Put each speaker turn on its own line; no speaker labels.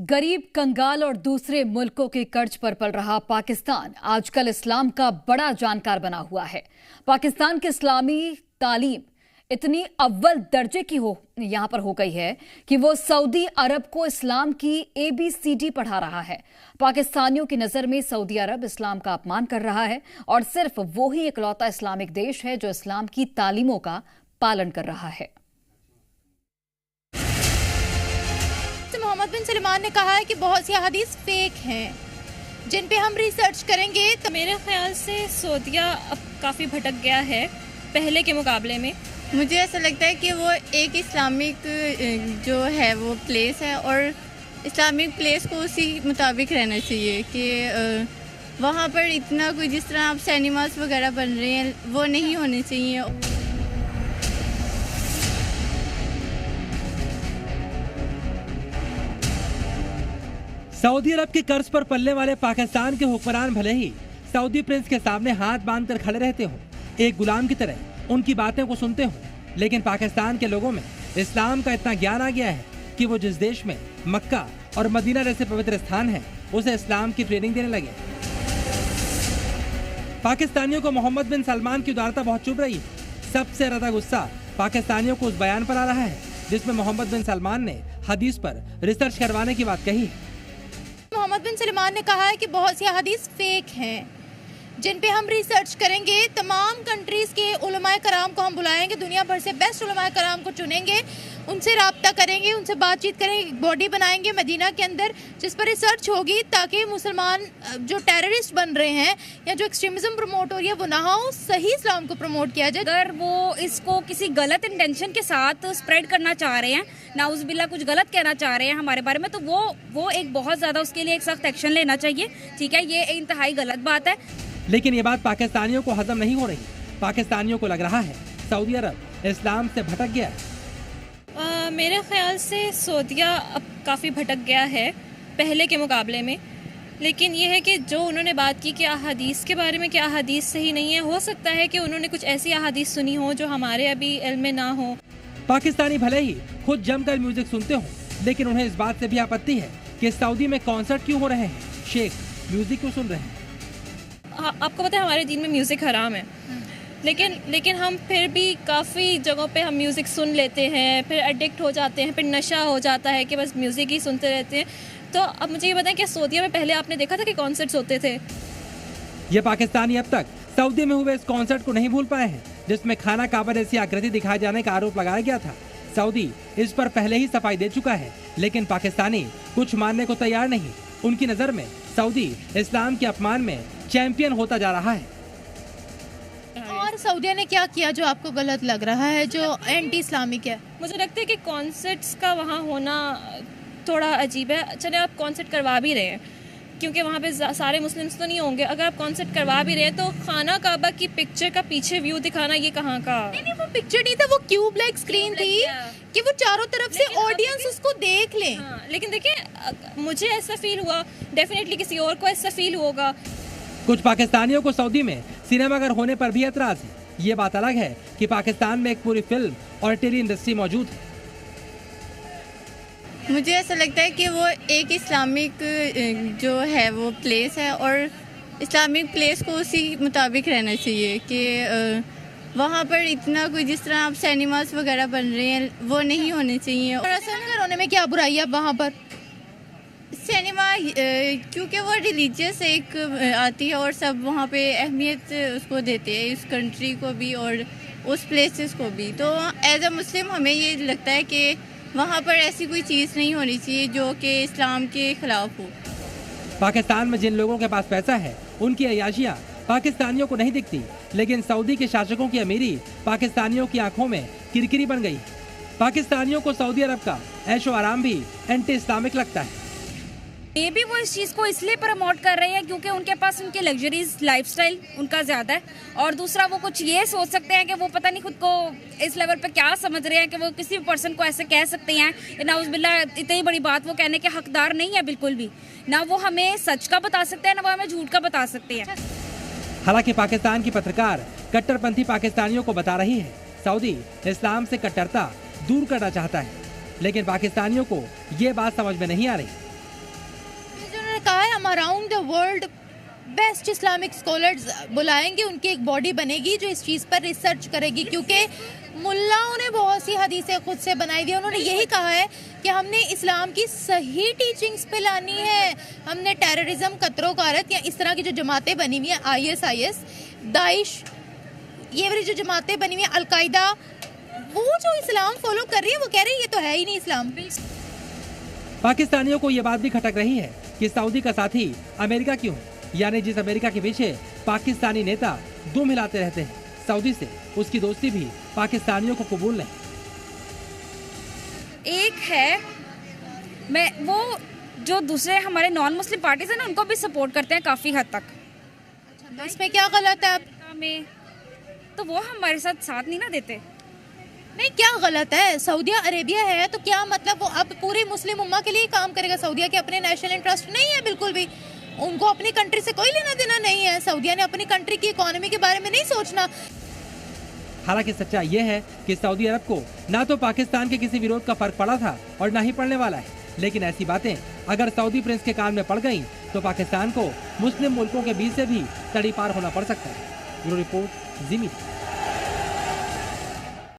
गरीब, कंगाल और दूसरे मुल्कों के कर्ज पर पल रहा पाकिस्तान आजकल इस्लाम का बड़ा जानकार बना हुआ है। पाकिस्तान की इस्लामी तालीम इतनी अव्वल दर्जे की यहां पर हो गई है कि वो सऊदी अरब को इस्लाम की ABCD पढ़ा रहा है। पाकिस्तानियों की नजर में सऊदी अरब इस्लाम का अपमान कर रहा है और सिर्फ वो ही इकलौता इस्लामिक देश है जो इस्लाम की तालीमों का पालन कर रहा है।
मोहम्मद बिन सलमान ने कहा है कि बहुत सी हदीस फेक हैं जिन पे हम रिसर्च करेंगे।
तो मेरे ख्याल से सऊदीया अब काफ़ी भटक गया है पहले के मुकाबले में।
मुझे ऐसा लगता है कि वो एक इस्लामिक जो है वो प्लेस है और इस्लामिक प्लेस को उसी मुताबिक रहना चाहिए कि वहाँ पर इतना कोई जिस तरह आप सिनेमास वगैरह बन रहे हैं वो नहीं होने चाहिए।
सऊदी अरब के कर्ज पर पलने वाले पाकिस्तान के हुक्मरान भले ही सऊदी प्रिंस के सामने हाथ बांधकर खड़े रहते हों, एक गुलाम की तरह उनकी बातें को सुनते हों, लेकिन पाकिस्तान के लोगों में इस्लाम का इतना ज्ञान आ गया है कि वो जिस देश में मक्का और मदीना जैसे पवित्र स्थान है उसे इस्लाम की ट्रेनिंग देने लगे। पाकिस्तानियों को मोहम्मद बिन सलमान की उदारता बहुत चुभ रही है। सबसे ज्यादा गुस्सा पाकिस्तानियों को उस बयान पर आ रहा है जिसमें मोहम्मद बिन सलमान ने हदीस पर रिसर्च करवाने की बात कही है।
मोहम्मद बिन सलमान ने कहा है कि बहुत सी हदीस फेक हैं जिन पे हम रिसर्च करेंगे। तमाम कंट्रीज़ के उलमाए कराम को हम बुलाएंगे, दुनिया भर से बेस्ट उलमाए कराम को चुनेंगे, उनसे राब्ता करेंगे, उनसे बातचीत करेंगे, बॉडी बनाएंगे मदीना के अंदर जिस पर रिसर्च होगी ताकि मुसलमान जो टेररिस्ट बन रहे हैं या जो एक्सट्रीमिज्म प्रमोट हो रही है वो ना हो, सही इस्लाम को प्रमोट किया जाए।
अगर वो इसको किसी गलत इंटेंशन के साथ स्प्रेड करना चाह रहे हैं, नाउज़ुबिल्लाह कुछ गलत कहना चाह रहे हैं हमारे बारे में, तो वो एक बहुत ज़्यादा उसके लिए एक सख्त एक्शन लेना चाहिए। ठीक है, ये इंतहाई गलत बात है।
लेकिन ये बात पाकिस्तानियों को हजम नहीं हो रही। पाकिस्तानियों को लग रहा है सऊदी अरब इस्लाम से भटक गया है।
मेरे ख्याल से सऊदीया अब काफ़ी भटक गया है पहले के मुकाबले में। लेकिन ये है कि जो उन्होंने बात की कि अहादीस के बारे में कि अहादीस सही नहीं है, हो सकता है कि उन्होंने कुछ ऐसी अहादीस सुनी हो जो हमारे अभी इल्म में ना हो।
पाकिस्तानी भले ही खुद जमकर म्यूजिक सुनते हों, लेकिन उन्हें इस बात से भी आपत्ति है कि सऊदी में कॉन्सर्ट क्यों हो रहे हैं, शेख म्यूजिक क्यों सुन रहे हैं।
आपको पता है हमारे दीन में म्यूज़िक हराम है, लेकिन हम फिर भी काफ़ी जगहों पे हम म्यूज़िक सुन लेते हैं, फिर एडिक्ट हो जाते हैं, फिर नशा हो जाता है कि बस म्यूज़िक ही सुनते रहते हैं। तो अब मुझे ये बताएं कि सऊदीया में पहले आपने देखा था कि कॉन्सर्ट्स होते थे?
ये पाकिस्तानी अब तक सऊदी में हुए इस कॉन्सर्ट को नहीं भूल पाए हैं जिसमें खाना काबा जैसी आकृति दिखाए जाने का आरोप लगाया गया था। सऊदी इस पर पहले ही सफाई दे चुका है, लेकिन पाकिस्तानी कुछ मानने को तैयार नहीं। उनकी नजर में सऊदी इस्लाम के अपमान में चैंपियन होता जा रहा है।
और सऊदीया ने क्या किया जो आपको गलत लग रहा है, जो एंटी इस्लामिक है?
मुझे लगता है कि कॉन्सर्ट्स का वहाँ होना थोड़ा अजीब है। चले आप कॉन्सर्ट करवा भी रहे हैं क्योंकि वहाँ पे सारे मुस्लिम्स तो नहीं होंगे, अगर आप कॉन्सर्ट करवा भी रहे हैं तो खाना काबा की पिक्चर का पीछे व्यू दिखाना ये कहाँ का?
नहीं, वो पिक्चर नहीं था, वो क्यूब लाइक स्क्रीन थी कि वो चारों तरफ से ऑडियंस उसको देख ले।
हाँ, लेकिन देखिए मुझे ऐसा फील हुआ, डेफिनेटली किसी और को ऐसा फील होगा।
कुछ पाकिस्तानियों को सऊदी में सिनेमाघर होने पर भी एतराज है। ये बात अलग है कि पाकिस्तान में एक पूरी फिल्म और टेली इंडस्ट्री मौजूद है।
मुझे ऐसा लगता है कि वो एक इस्लामिक जो है वो प्लेस है और इस्लामिक प्लेस को उसी मुताबिक रहना चाहिए कि वहाँ पर इतना कोई जिस तरह आप सिनेमास वगैरह बन रहे हैं वो नहीं होने चाहिए। और असल होने में क्या बुराई है वहाँ पर? सिनेमा क्योंकि वो रिलीजियस एक आती है और सब वहाँ पे अहमियत उसको देते हैं, इस कंट्री को भी और उस प्लेसेस को भी। तो एज अ मुस्लिम हमें ये लगता है कि वहाँ पर ऐसी कोई चीज़ नहीं होनी चाहिए जो कि इस्लाम के खिलाफ हो।
पाकिस्तान में जिन लोगों के पास पैसा है उनकी अय्याशियाँ पाकिस्तानियों को नहीं दिखती, लेकिन सऊदी के शासकों की अमीरी पाकिस्तानियों की आंखों में किरकिरी बन गई। पाकिस्तानियों को सऊदी अरब का ऐशो आराम भी एंटी इस्लामिक लगता है।
ये भी वो इस चीज़ को इसलिए प्रमोट कर रहे हैं क्योंकि उनके पास उनके लग्जरीज लाइफस्टाइल उनका ज़्यादा है, और दूसरा वो कुछ ये सोच सकते हैं कि वो पता नहीं खुद को इस लेवल पे क्या समझ रहे हैं कि वो किसी भी पर्सन को ऐसे कह सकते हैं। नाउज़ुबिल्लाह इतनी बड़ी बात वो कहने के हकदार नहीं है बिल्कुल भी। ना वो हमें सच का बता सकते हैं, ना वो हमें झूठ का बता सकते हैं।
हालांकि पाकिस्तान की पत्रकार कट्टरपंथी पाकिस्तानियों को बता रही है सऊदी इस्लाम से कट्टरता दूर करना चाहता है, लेकिन पाकिस्तानियों को ये बात समझ में नहीं आ रही।
From around the world best Islamic scholars बुलाएंगे, उनकी एक बॉडी बनेगी जो इस चीज़ पर रिसर्च करेगी, क्योंकि मुल्लाओं ने बहुत सी हदीसें खुद से बनाई हुई है। उन्होंने यही कहा है कि हमने इस्लाम की सही टीचिंग्स पे लानी है, हमने टेररिज्म, कतरो गारत या इस तरह की जो जमातें बनी हुई हैं, ISIS, दाइश, ये वाली जो जमातें बनी हुई हैं, अलकायदा, वो जो इस्लाम फॉलो कर रही है वो कह रही है ये तो है ही नहीं इस्लाम।
पाकिस्तानियों को ये बात भी खटक रही है कि सऊदी का साथी अमेरिका क्यों, यानी जिस अमेरिका के पीछे पाकिस्तानी नेता दुम हिलाते रहते हैं, सऊदी से उसकी दोस्ती भी पाकिस्तानियों को कबूल नहीं।
एक है मैं वो जो दूसरे हमारे नॉन मुस्लिम पार्टीज है ना, उनको भी सपोर्ट करते हैं काफ़ी हद तक।
तो इसमें क्या गलत है?
में तो वो हमारे साथ नहीं ना देते।
नहीं, क्या गलत है? सऊदी अरेबिया है तो क्या मतलब वो अब पूरी मुस्लिम उम्मा के लिए काम करेगा? सऊदी के अपने नेशनल इंटरेस्ट नहीं है बिल्कुल भी, उनको अपनी कंट्री से कोई लेना देना नहीं है। सऊदी ने अपनी कंट्री की इकोनॉमी के बारे में नहीं सोचना।
हालांकि सच्चाई ये है कि सऊदी अरब को ना तो पाकिस्तान के किसी विरोध का फर्क पड़ा था और ना ही पड़ने वाला है, लेकिन ऐसी बातें अगर सऊदी प्रिंस के कान में पड़ गईं तो पाकिस्तान को मुस्लिम मुल्कों के बीच से भी तड़ी पार होना पड़ सकता है। ब्यूरो रिपोर्ट, ज़ी मीडिया।